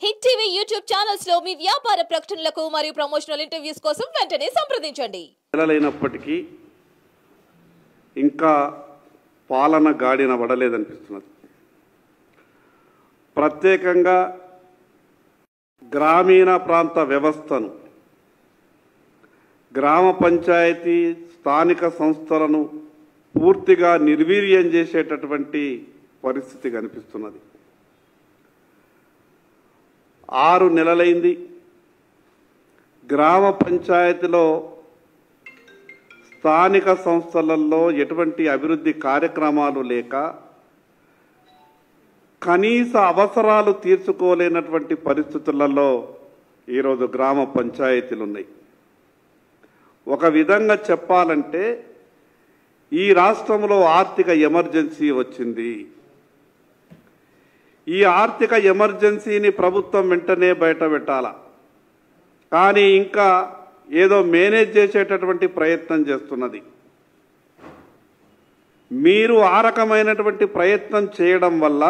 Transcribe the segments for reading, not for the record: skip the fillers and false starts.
Hit TV YouTube channels లో మీ వ్యాపార ప్రకటనలకు మరియు ప్రమోషనల్ ఇంటర్వ్యూస్ కోసం వెంటనే సంప్రదించండి. నెలలైనప్పటికీ ఇంకా పాలన గాడిన పడలేదనిపిస్తున్నది. ప్రత్యేకంగా గ్రామీణ ప్రాంత వ్యవస్థను, గ్రామ పంచాయతీ స్థానిక సంస్థలను పూర్తిగా నిర్వీర్యం చేసేటటువంటి పరిస్థితి కనిపిస్తున్నది. 6 నెలలైంది. గ్రామ పంచాయతీలో స్థానిక సంస్థలలో ఎటువంటి అభివృద్ధి కార్యక్రమాలు లేక కనీస అవసరాలు తీర్చుకోలేనటువంటి పరిస్థితులలో ఈరోజు గ్రామ పంచాయతీలు ఉన్నాయి. ఒక విధంగా చెప్పాలంటే ఈ రాష్ట్రంలో ఆర్థిక ఎమర్జెన్సీ వచ్చింది. ఈ ఆర్థిక ఎమర్జెన్సీని ప్రభుత్వం వెంటనే బయట పెట్టాలా, కానీ ఇంకా ఏదో మేనేజ్ చేసేటటువంటి ప్రయత్నం చేస్తున్నది. మీరు ఆ రకమైనటువంటి ప్రయత్నం చేయడం వల్ల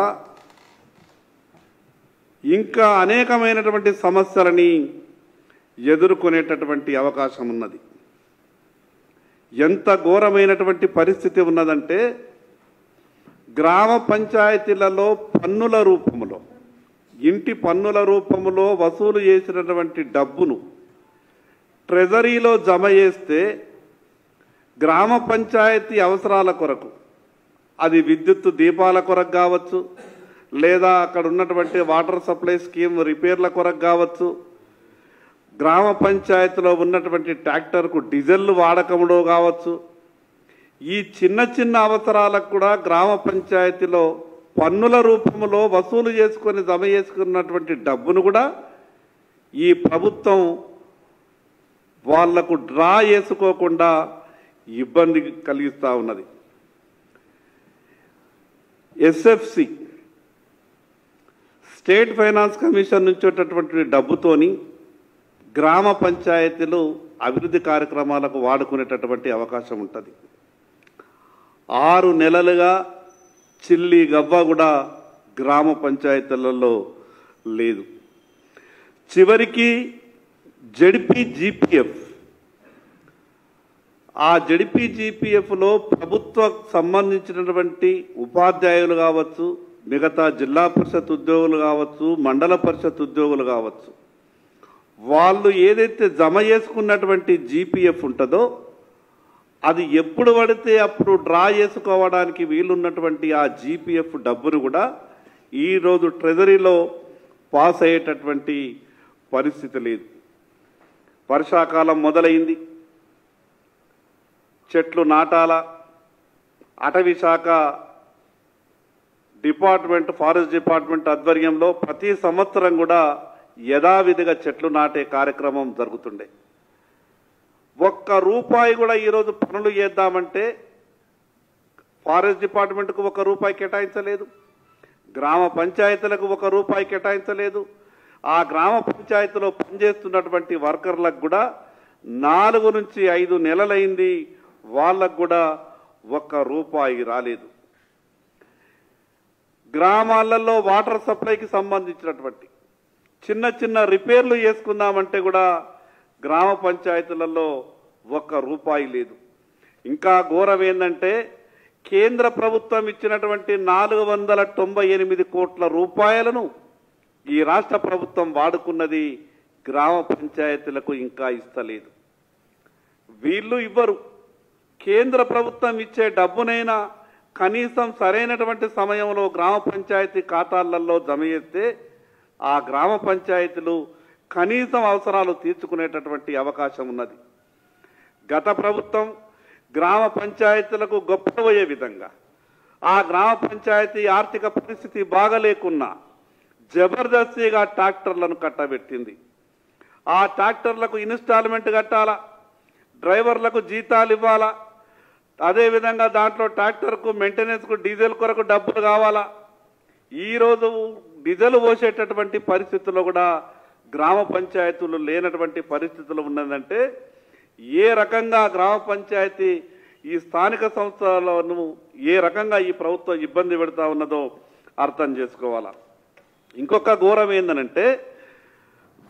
ఇంకా అనేకమైనటువంటి సమస్యలని ఎదుర్కొనేటటువంటి అవకాశం ఉన్నది. ఎంత ఘోరమైనటువంటి పరిస్థితి ఉన్నదంటే గ్రామ పంచాయతీలలో పన్నుల రూపంలో, ఇంటి పన్నుల రూపంలో వసూలు చేసినటువంటి డబ్బును ట్రెజరీలో జమ చేస్తే గ్రామ పంచాయతీ అవసరాల కొరకు, అది విద్యుత్ దీపాల కొరకు కావచ్చు, లేదా అక్కడ ఉన్నటువంటి వాటర్ సప్లై స్కీమ్ రిపేర్ల కొరకు కావచ్చు, గ్రామ పంచాయతీలో ఉన్నటువంటి ట్రాక్టర్కు డీజిల్ వాడకంలో కావచ్చు, ఈ చిన్న చిన్న అవసరాలకు కూడా గ్రామ పంచాయతీలో పన్నుల రూపంలో వసూలు చేసుకొని జమ చేసుకున్నటువంటి డబ్బును కూడా ఈ ప్రభుత్వం వాళ్లకు డ్రా చేసుకోకుండా ఇబ్బంది కలిగిస్తూ ఉన్నది. ఎస్ఎఫ్సి స్టేట్ ఫైనాన్స్ కమిషన్ నుంచి వచ్చేటటువంటి డబ్బుతోని గ్రామ పంచాయతీలు అభివృద్ధి కార్యక్రమాలకు వాడుకునేటటువంటి అవకాశం ఉంటుంది. 6 నెలలుగా చిల్లి గవ్వ కూడా గ్రామ పంచాయతీలలో లేదు. చివరికి జెడ్పీజీపీఎఫ్, ఆ జెడ్పీజీపీఎఫ్లో ప్రభుత్వ సంబంధించినటువంటి ఉపాధ్యాయులు కావచ్చు, మిగతా జిల్లా పరిషత్ ఉద్యోగులు కావచ్చు, మండల పరిషత్ ఉద్యోగులు కావచ్చు, వాళ్ళు ఏదైతే జమ చేసుకున్నటువంటి జీపీఎఫ్ ఉంటుందో అది ఎప్పుడు పడితే అప్పుడు డ్రా చేసుకోవడానికి వీలున్నటువంటి ఆ జీపీఎఫ్ డబ్బును కూడా ఈరోజు ట్రెజరీలో పాస్ అయ్యేటటువంటి పరిస్థితి లేదు. వర్షాకాలం మొదలైంది, చెట్లు నాటాల. అటవీ శాఖ డిపార్ట్మెంట్, ఫారెస్ట్ డిపార్ట్మెంట్ ఆధ్వర్యంలో ప్రతి సంవత్సరం కూడా యథావిధిగా చెట్లు నాటే కార్యక్రమం జరుగుతుండే. ₹1 కూడా ఈరోజు పనులు చేద్దామంటే ఫారెస్ట్ డిపార్ట్మెంట్కు ₹1 కేటాయించలేదు, గ్రామ పంచాయతీలకు ₹1 కేటాయించలేదు. ఆ గ్రామ పంచాయతీలో పనిచేస్తున్నటువంటి వర్కర్లకు కూడా 4 నుంచి 5 నెలలైంది, వాళ్ళకు కూడా ₹1 రాలేదు. గ్రామాలలో వాటర్ సప్లైకి సంబంధించినటువంటి చిన్న చిన్న రిపేర్లు చేసుకుందామంటే కూడా గ్రామ పంచాయతీలలో ₹1 లేదు. ఇంకా ఘోరం ఏంటంటే కేంద్ర ప్రభుత్వం ఇచ్చినటువంటి 498 కోట్ల రూపాయలను ఈ రాష్ట్ర ప్రభుత్వం వాడుకున్నది గ్రామ పంచాయతీలకు ఇంకా ఇస్తలేదు. వీళ్ళు ఇవ్వరు. కేంద్ర ప్రభుత్వం ఇచ్చే డబ్బునైనా కనీసం సరైనటువంటి సమయంలో గ్రామ పంచాయతీ ఖాతాలలో జమ చేస్తే ఆ గ్రామ పంచాయతీలు కనీసం అవసరాలు తీర్చుకునేటటువంటి అవకాశం ఉన్నది. గత ప్రభుత్వం గ్రామ పంచాయతీలకు గొప్పపోయే విధంగా, ఆ గ్రామ పంచాయతీ ఆర్థిక పరిస్థితి బాగలేకున్నా జబర్దస్తిగా ట్రాక్టర్లను కట్టబెట్టింది. ఆ ట్రాక్టర్లకు ఇన్స్టాల్మెంట్ కట్టాలా, డ్రైవర్లకు జీతాలు ఇవ్వాలా, అదేవిధంగా దాంట్లో ట్రాక్టర్కు మెయింటెనెన్స్కు డీజిల్ కొరకు డబ్బులు కావాలా. ఈరోజు డీజిల్ పోసేటటువంటి పరిస్థితుల్లో కూడా గ్రామ పంచాయతీలు లేనటువంటి పరిస్థితులు ఉన్నదంటే ఏ రకంగా గ్రామ పంచాయతీ ఈ స్థానిక సంస్థలను ఏ రకంగా ఈ ప్రభుత్వం ఇబ్బంది పెడతా ఉన్నదో అర్థం చేసుకోవాలా. ఇంకొక ఘోరం ఏందనంటే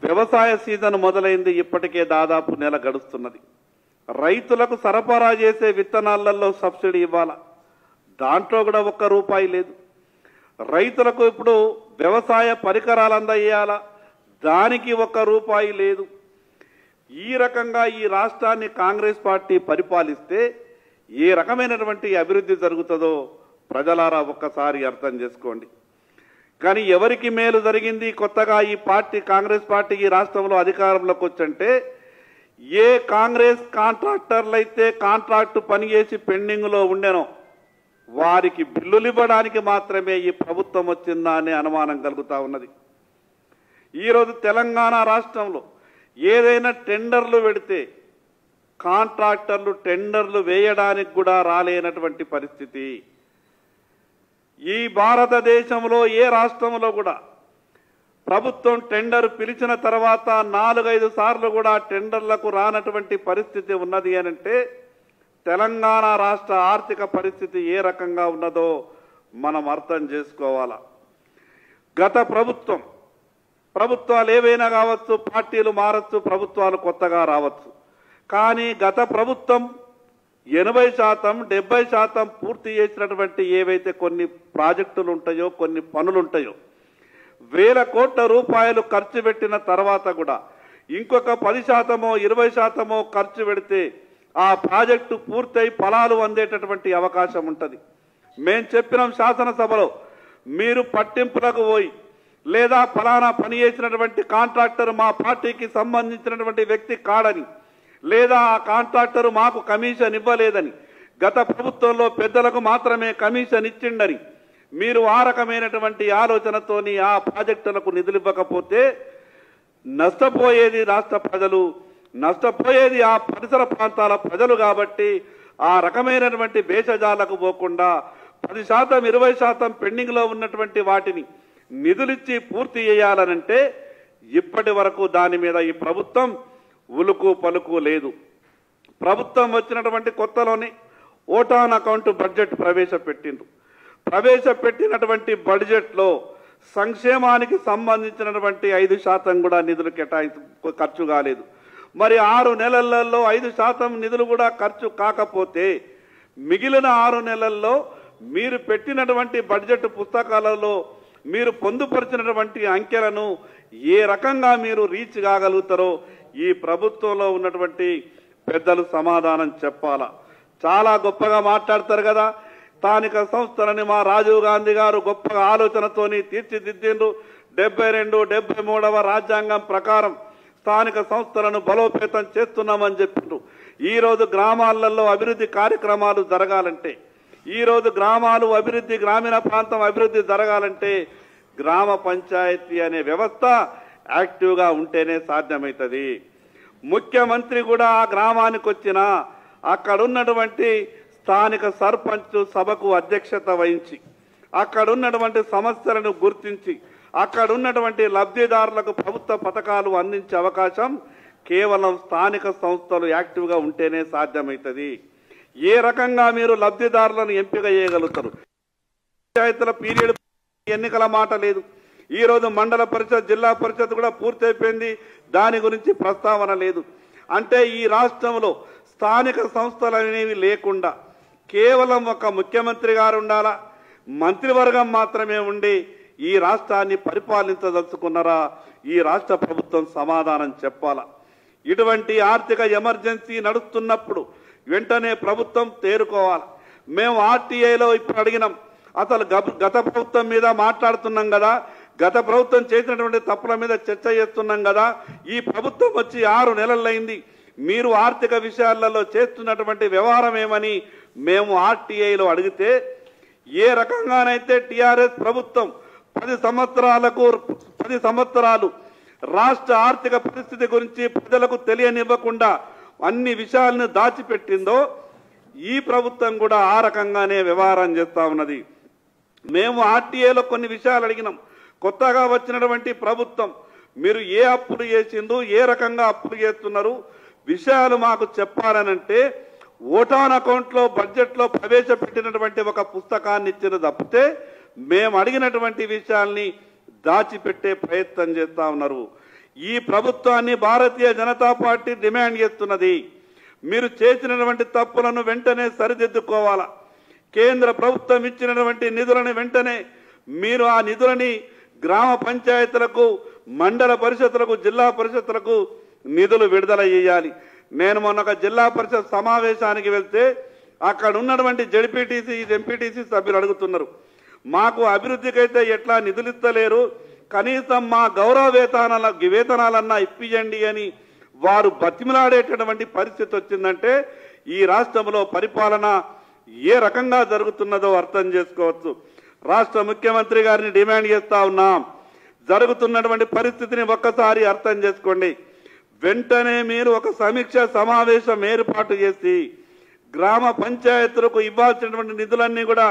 వ్యవసాయ సీజన్ మొదలైంది, ఇప్పటికే దాదాపు నెల గడుస్తున్నది. రైతులకు సరఫరా చేసే విత్తనాలలో సబ్సిడీ ఇవ్వాలా, దాంట్లో కూడా ₹1 లేదు. రైతులకు ఇప్పుడు వ్యవసాయ పరికరాలు అందజేయాలా, దానికి ₹1 లేదు. ఈ రకంగా ఈ రాష్ట్రాన్ని కాంగ్రెస్ పార్టీ పరిపాలిస్తే ఏ రకమైనటువంటి అభివృద్ధి జరుగుతుందో ప్రజలారా ఒక్కసారి అర్థం చేసుకోండి. కానీ ఎవరికి మేలు జరిగింది? కొత్తగా ఈ పార్టీ కాంగ్రెస్ పార్టీ ఈ రాష్ట్రంలో అధికారంలోకి వచ్చంటే ఏ కాంగ్రెస్ కాంట్రాక్టర్లు అయితే కాంట్రాక్టు పనిచేసి పెండింగ్లో ఉండెనో వారికి బిల్లులు ఇవ్వడానికి మాత్రమే ఈ ప్రభుత్వం వచ్చిందా అనే అనుమానం కలుగుతూ ఉన్నది. ఈరోజు తెలంగాణ రాష్ట్రంలో ఏదైనా టెండర్లు పెడితే కాంట్రాక్టర్లు టెండర్లు వేయడానికి కూడా రాలేనటువంటి పరిస్థితి. ఈ భారతదేశంలో ఏ రాష్ట్రంలో కూడా ప్రభుత్వం టెండర్ పిలిచిన తర్వాత 4-5 సార్లు కూడా టెండర్లకు రానటువంటి పరిస్థితి ఉన్నది అనంటే తెలంగాణ రాష్ట్ర ఆర్థిక పరిస్థితి ఏ రకంగా ఉన్నదో మనం అర్థం చేసుకోవాలా. గత ప్రభుత్వాలు ఏవైనా కావచ్చు, పార్టీలు మారచ్చు, ప్రభుత్వాలు కొత్తగా రావచ్చు, కానీ గత ప్రభుత్వం 80%, 70% పూర్తి చేసినటువంటి ఏవైతే కొన్ని ప్రాజెక్టులు ఉంటాయో, కొన్ని పనులు ఉంటాయో, వేల కోట్ల రూపాయలు ఖర్చు పెట్టిన తర్వాత కూడా ఇంకొక 10%, 20% ఖర్చు పెడితే ఆ ప్రాజెక్టు పూర్తయి ఫలాలు అందేటటువంటి అవకాశం ఉంటుంది. మేము చెప్పినాం శాసనసభలో, మీరు పట్టింపులకు పోయి లేదా ఫలానా పని చేసినటువంటి కాంట్రాక్టర్ మా పార్టీకి సంబంధించినటువంటి వ్యక్తి కాడని, లేదా ఆ కాంట్రాక్టర్ మాకు కమిషన్ ఇవ్వలేదని, గత ప్రభుత్వంలో పెద్దలకు మాత్రమే కమిషన్ ఇచ్చిండని మీరు ఆ రకమైనటువంటి ఆలోచనతోని ఆ ప్రాజెక్టులకు నిధులు ఇవ్వకపోతే నష్టపోయేది రాష్ట్ర ప్రజలు, నష్టపోయేది ఆ పరిసర ప్రాంతాల ప్రజలు. కాబట్టి ఆ రకమైనటువంటి భేషజాలకు పోకుండా 10%, 20% పెండింగ్లో ఉన్నటువంటి వాటిని నిధులిచ్చి పూర్తి చేయాలనంటే ఇప్పటి వరకు దాని మీద ఈ ప్రభుత్వం ఉలుకు పలుకు లేదు. ప్రభుత్వం వచ్చినటువంటి కొత్తలోనే ఓటాన్ అకౌంట్ బడ్జెట్ ప్రవేశపెట్టినటువంటి బడ్జెట్లో సంక్షేమానికి సంబంధించినటువంటి 5% కూడా నిధులు ఖర్చు కాలేదు. మరి 6 నెలలలో 5% నిధులు కూడా ఖర్చు కాకపోతే మిగిలిన 6 నెలల్లో మీరు పెట్టినటువంటి బడ్జెట్ పుస్తకాలలో మీరు పొందుపరిచినటువంటి అంకెలను ఏ రకంగా మీరు రీచ్ కాగలుగుతారో ఈ ప్రభుత్వంలో ఉన్నటువంటి పెద్దలు సమాధానం చెప్పాలా. చాలా గొప్పగా మాట్లాడతారు కదా, స్థానిక సంస్థలని మా రాజీవ్ గాంధీ గారు గొప్పగా ఆలోచనతోని తీర్చిదిద్దిండ్రు. 72, 73వ రాజ్యాంగం ప్రకారం స్థానిక సంస్థలను బలోపేతం చేస్తున్నామని చెప్పిండ్రు. ఈరోజు గ్రామాలలో అభివృద్ధి కార్యక్రమాలు జరగాలంటే, ఈరోజు గ్రామాలు అభివృద్ధి, గ్రామీణ ప్రాంతం అభివృద్ధి జరగాలంటే గ్రామ పంచాయతీ అనే వ్యవస్థ యాక్టివ్గా ఉంటేనే సాధ్యమవుతుంది. ముఖ్యమంత్రి కూడా ఆ గ్రామానికి వచ్చినా అక్కడ ఉన్నటువంటి స్థానిక సర్పంచ్ సభకు అధ్యక్షత వహించి అక్కడ ఉన్నటువంటి సమస్యలను గుర్తించి అక్కడ ఉన్నటువంటి లబ్ధిదారులకు ప్రభుత్వ పథకాలు అందించే అవకాశం కేవలం స్థానిక సంస్థలు యాక్టివ్గా ఉంటేనే సాధ్యమవుతుంది. ఏ రకంగా మీరు లబ్ధిదారులను ఎంపిక చేయగలుగుతారు? పంచాయతీల పీరియడ్ ఎన్నికల మాట లేదు. ఈరోజు మండల పరిషత్, జిల్లా పరిషత్ కూడా పూర్తయిపోయింది, దాని గురించి ప్రస్తావన లేదు. అంటే ఈ రాష్ట్రంలో స్థానిక సంస్థలు అనేవి లేకుండా కేవలం ఒక ముఖ్యమంత్రి గారు ఉండాలా, మంత్రివర్గం మాత్రమే ఉండి ఈ రాష్ట్రాన్ని పరిపాలించదలుచుకున్నారా? ఈ రాష్ట్ర ప్రభుత్వం సమాధానం చెప్పాలా. ఇటువంటి ఆర్థిక ఎమర్జెన్సీ నడుస్తున్నప్పుడు వెంటనే ప్రభుత్వం తేరుకోవాలి. మేము ఆర్టీఐలో ఇప్పుడు అడిగినాం, అసలు గత ప్రభుత్వం మీద మాట్లాడుతున్నాం కదా, గత ప్రభుత్వం చేసినటువంటి తప్పుల మీద చర్చ చేస్తున్నాం కదా, ఈ ప్రభుత్వం వచ్చి 6 నెలలైంది, మీరు ఆర్థిక విషయాలలో చేస్తున్నటువంటి వ్యవహారం ఏమని మేము ఆర్టీఐలో అడిగితే, ఏ రకంగానైతే టీఆర్ఎస్ ప్రభుత్వం 10 సంవత్సరాలు రాష్ట్ర ఆర్థిక పరిస్థితి గురించి ప్రజలకు తెలియనివ్వకుండా అన్ని విషయాలను దాచిపెట్టిందో ఈ ప్రభుత్వం కూడా ఆ రకంగానే వ్యవహారం చేస్తా ఉన్నది. మేము ఆర్టీఐలో కొన్ని విషయాలు అడిగినాం. కొత్తగా వచ్చినటువంటి ప్రభుత్వం మీరు ఏ అప్పులు చేసిండ్రు, ఏ రకంగా అప్పులు చేస్తున్నారు, విషయాలు మాకు చెప్పాలనంటే ఓటాన్ అకౌంట్లో బడ్జెట్లో ప్రవేశపెట్టినటువంటి ఒక పుస్తకాన్ని ఇచ్చిన తప్పితే మేము అడిగినటువంటి విషయాల్ని దాచిపెట్టే ప్రయత్నం చేస్తా ఉన్నారు. ఈ ప్రభుత్వాన్ని భారతీయ జనతా పార్టీ డిమాండ్ చేస్తున్నది. మీరు చేసినటువంటి తప్పులను వెంటనే సరిదిద్దుకోవాలా. కేంద్ర ప్రభుత్వం ఇచ్చినటువంటి నిధులను వెంటనే మీరు ఆ నిధులని గ్రామ పంచాయతీలకు, మండల పరిషత్తులకు, జిల్లా పరిషత్తులకు నిధులు విడుదల చేయాలి. నేను మొన్న ఒక జిల్లా పరిషత్ సమావేశానికి వెళ్తే అక్కడ ఉన్నటువంటి జడ్పీటీసీ, ఎంపీటీసీ సభ్యులు అడుగుతున్నారు, మాకు అభివృద్ధికైతే ఎట్లా నిధులు ఇస్తలేరు, కనీసం మా గౌరవ వేతనాలన్నా ఇప్పియండి అని వారు బతిమిలాడేటటువంటి పరిస్థితి వచ్చిందంటే ఈ రాష్ట్రంలో పరిపాలన ఏ రకంగా జరుగుతున్నదో అర్థం చేసుకోవచ్చు. రాష్ట్ర ముఖ్యమంత్రి గారిని డిమాండ్ చేస్తా ఉన్నాం, జరుగుతున్నటువంటి పరిస్థితిని ఒక్కసారి అర్థం చేసుకోండి. వెంటనే మీరు ఒక సమీక్ష సమావేశం ఏర్పాటు చేసి గ్రామ పంచాయతీలకు ఇవ్వాల్సినటువంటి నిధులన్నీ కూడా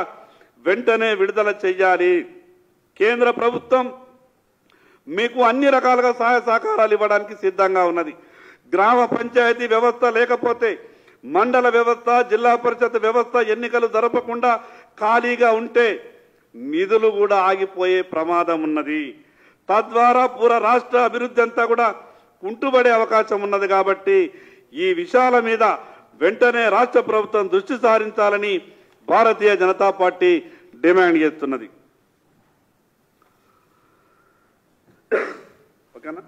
వెంటనే విడుదల చేయాలి. కేంద్ర ప్రభుత్వం మీకు అన్ని రకాలుగా సహాయ సహకారాలు ఇవ్వడానికి సిద్ధంగా ఉన్నది. గ్రామ పంచాయతీ వ్యవస్థ లేకపోతే, మండల వ్యవస్థ, జిల్లా పరిషత్ వ్యవస్థ ఎన్నికలు జరపకుండా ఖాళీగా ఉంటే నిధులు కూడా ఆగిపోయే ప్రమాదం ఉన్నది. తద్వారా పూర రాష్ట్ర అభివృద్ధి అంతా కూడా కుంటుపడే అవకాశం ఉన్నది. కాబట్టి ఈ విషయాల మీద వెంటనే రాష్ట్ర ప్రభుత్వం దృష్టి సారించాలని భారతీయ జనతా పార్టీ డిమాండ్ చేస్తున్నది. ఓకేనా?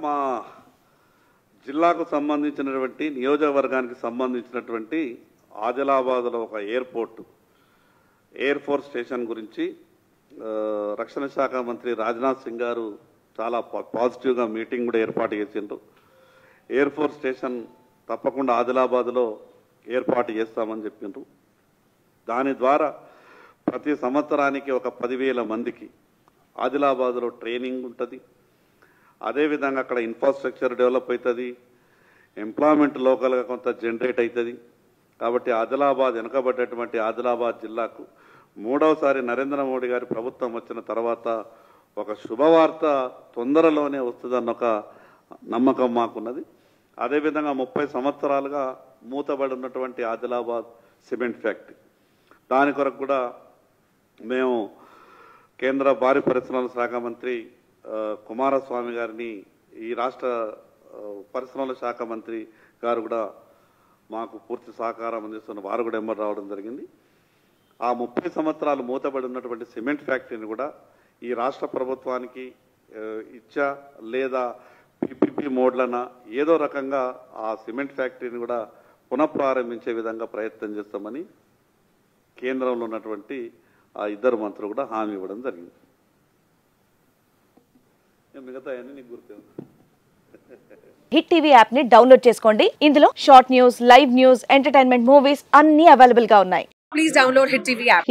మా జిల్లాకు సంబంధించినటువంటి, నియోజకవర్గానికి సంబంధించినటువంటి ఆదిలాబాద్లో ఒక ఎయిర్ ఫోర్స్ స్టేషన్ గురించి రక్షణ శాఖ మంత్రి రాజ్నాథ్ సింగ్ గారు చాలా పాజిటివ్గా మీటింగ్ కూడా ఏర్పాటు చేసిండ్రు. ఎయిర్ ఫోర్స్ స్టేషన్ తప్పకుండా ఆదిలాబాద్లో ఏర్పాటు చేస్తామని చెప్పిండ్రు. దాని ద్వారా ప్రతి సంవత్సరానికి ఒక 10,000 మందికి ఆదిలాబాద్లో ట్రైనింగ్ ఉంటుంది. అదేవిధంగా అక్కడ ఇన్ఫ్రాస్ట్రక్చర్ డెవలప్ అవుతుంది, ఎంప్లాయ్మెంట్ లోకల్గా కొంత జనరేట్ అవుతుంది. కాబట్టి ఆదిలాబాద్, వెనుకబడ్డటువంటి ఆదిలాబాద్ జిల్లాకు మూడవసారి నరేంద్ర మోడీ గారి ప్రభుత్వం వచ్చిన తర్వాత ఒక శుభవార్త తొందరలోనే వస్తుందన్న ఒక నమ్మకం మాకున్నది. అదేవిధంగా 30 సంవత్సరాలుగా మూతబడి ఉన్నటువంటి ఆదిలాబాద్ సిమెంట్ ఫ్యాక్టరీ, దాని కొరకు కూడా మేము కేంద్ర భారీ పరిశ్రమల శాఖ మంత్రి కుమారస్వామి గారిని, ఈ రాష్ట్ర పరిశ్రమల శాఖ మంత్రి గారు కూడా మాకు పూర్తి సహకారం అందిస్తున్న వారు కూడా ఎంబడి రావడం జరిగింది. ఆ 30 సంవత్సరాలు మూతబడి ఉన్నటువంటి సిమెంట్ ఫ్యాక్టరీని కూడా ఈ రాష్ట్ర ప్రభుత్వానికి ఇచ్చా లేదా పీపీపీ మోడ్లన ఏదో రకంగా ఆ సిమెంట్ ఫ్యాక్టరీని కూడా పునఃప్రారంభించే విధంగా ప్రయత్నం చేస్తామని కేంద్రంలో ఉన్నటువంటి ఆ ఇద్దరు మంత్రులు కూడా హామీ ఇవ్వడం జరిగింది. మిగతా అన్ని నీకు గుర్తు. హిట్ టీవీ యాప్ ని డౌన్లోడ్ చేసుకోండి. ఇందులో short news, live news, entertainment movies అన్ని అవైలబుల్ గా ఉన్నాయి. Please download hit TV app.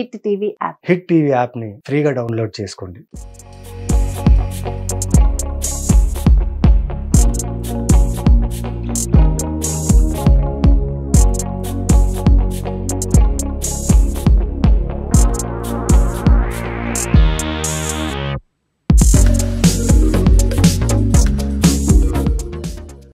Hit TV app ని ఫ్రీగా డౌన్లోడ్ చేసుకోండి.